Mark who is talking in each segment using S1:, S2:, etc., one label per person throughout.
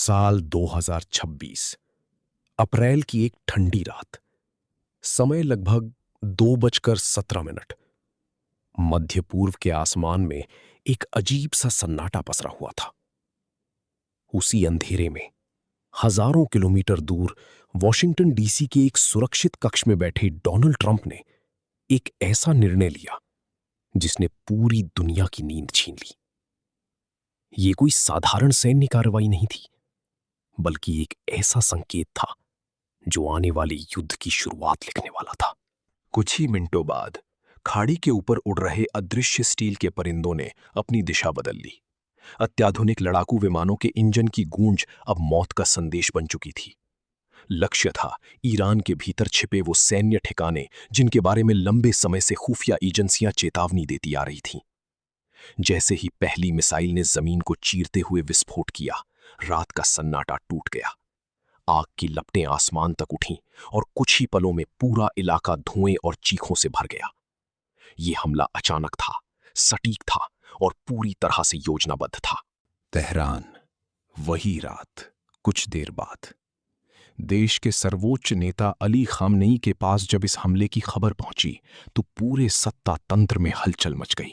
S1: साल 2026 अप्रैल की एक ठंडी रात। समय लगभग 2:17। मध्य पूर्व के आसमान में एक अजीब सा सन्नाटा पसरा हुआ था। उसी अंधेरे में हजारों किलोमीटर दूर वॉशिंगटन डीसी के एक सुरक्षित कक्ष में बैठे डोनाल्ड ट्रंप ने एक ऐसा निर्णय लिया जिसने पूरी दुनिया की नींद छीन ली। ये कोई साधारण सैन्य कार्रवाई नहीं थी, बल्कि एक ऐसा संकेत था जो आने वाले युद्ध की शुरुआत लिखने वाला था।
S2: कुछ ही मिनटों बाद खाड़ी के ऊपर उड़ रहे अदृश्य स्टील के परिंदों ने अपनी दिशा बदल ली। अत्याधुनिक लड़ाकू विमानों के इंजन की गूंज अब मौत का संदेश बन चुकी थी। लक्ष्य था ईरान के भीतर छिपे वो सैन्य ठिकाने जिनके बारे में लंबे समय से खुफिया एजेंसियां चेतावनी देती आ रही थीं। जैसे ही पहली मिसाइल ने जमीन को चीरते हुए विस्फोट किया, रात का सन्नाटा टूट गया। आग की लपटें आसमान तक उठीं और कुछ ही पलों में पूरा इलाका धुएं और चीखों से भर गया। यह हमला अचानक था, सटीक था और पूरी तरह से योजनाबद्ध था।
S1: तेहरान, वही रात, कुछ देर बाद देश के सर्वोच्च नेता अली खामनेई के पास जब इस हमले की खबर पहुंची तो पूरे सत्ता तंत्र में हलचल मच गई।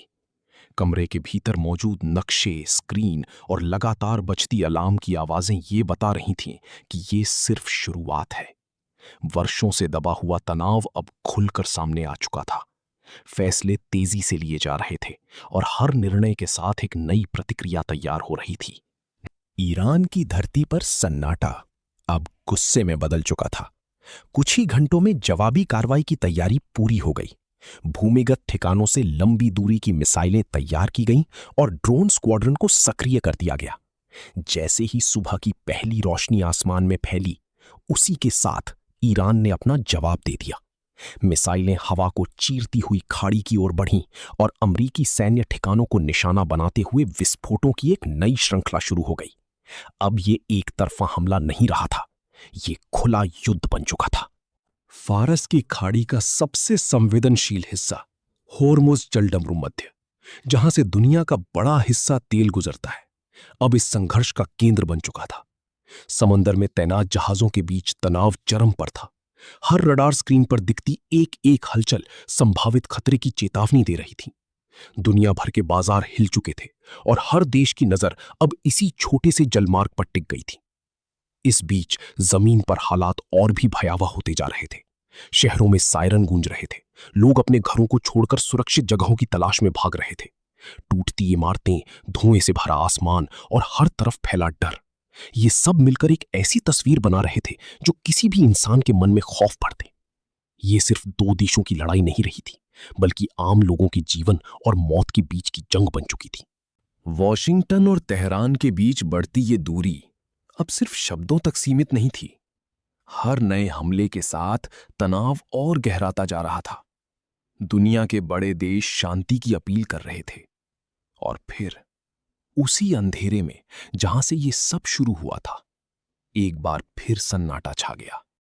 S1: कमरे के भीतर मौजूद नक्शे, स्क्रीन और लगातार बजती अलार्म की आवाजें ये बता रही थीं कि ये सिर्फ शुरुआत है। वर्षों से दबा हुआ तनाव अब खुलकर सामने आ चुका था। फैसले तेजी से लिए जा रहे थे और हर निर्णय के साथ एक नई प्रतिक्रिया तैयार हो रही थी। ईरान की धरती पर सन्नाटा अब गुस्से में बदल चुका था। कुछ ही घंटों में जवाबी कार्रवाई की तैयारी पूरी हो गई। भूमिगत ठिकानों से लंबी दूरी की मिसाइलें तैयार की गईं और ड्रोन स्क्वाड्रन को सक्रिय कर दिया गया। जैसे ही सुबह की पहली रोशनी आसमान में फैली, उसी के साथ ईरान ने अपना जवाब दे दिया। मिसाइलें हवा को चीरती हुई खाड़ी की ओर बढ़ीं और अमरीकी सैन्य ठिकानों को निशाना बनाते हुए विस्फोटों की एक नई श्रृंखला शुरू हो गई। अब ये एक तरफा हमला नहीं रहा था, ये खुला युद्ध बन चुका था। फारस की खाड़ी का सबसे संवेदनशील हिस्सा, होर्मुज जलडमरू मध्य, जहां से दुनिया का बड़ा हिस्सा तेल गुजरता है, अब इस संघर्ष का केंद्र बन चुका था। समंदर में तैनात जहाजों के बीच तनाव चरम पर था। हर रडार स्क्रीन पर दिखती एक एक हलचल संभावित खतरे की चेतावनी दे रही थी। दुनिया भर के बाजार हिल चुके थे और हर देश की नजर अब इसी छोटे से जलमार्ग पर टिक गई थी। इस बीच जमीन पर हालात और भी भयावह होते जा रहे थे। शहरों में सायरन गूंज रहे थे। लोग अपने घरों को छोड़कर सुरक्षित जगहों की तलाश में भाग रहे थे। टूटती इमारतें, धुएं से भरा आसमान और हर तरफ फैला डर, ये सब मिलकर एक ऐसी तस्वीर बना रहे थे जो किसी भी इंसान के मन में खौफ भर दे। ये सिर्फ दो देशों की लड़ाई नहीं रही थी, बल्कि आम लोगों के जीवन और मौत के बीच की जंग बन चुकी थी। वॉशिंगटन और तेहरान के बीच बढ़ती ये दूरी अब सिर्फ शब्दों तक सीमित नहीं थी। हर नए हमले के साथ तनाव और गहराता जा रहा था। दुनिया के बड़े देश शांति की अपील कर रहे थे और फिर उसी अंधेरे में जहां से ये सब शुरू हुआ था, एक बार फिर सन्नाटा छा गया।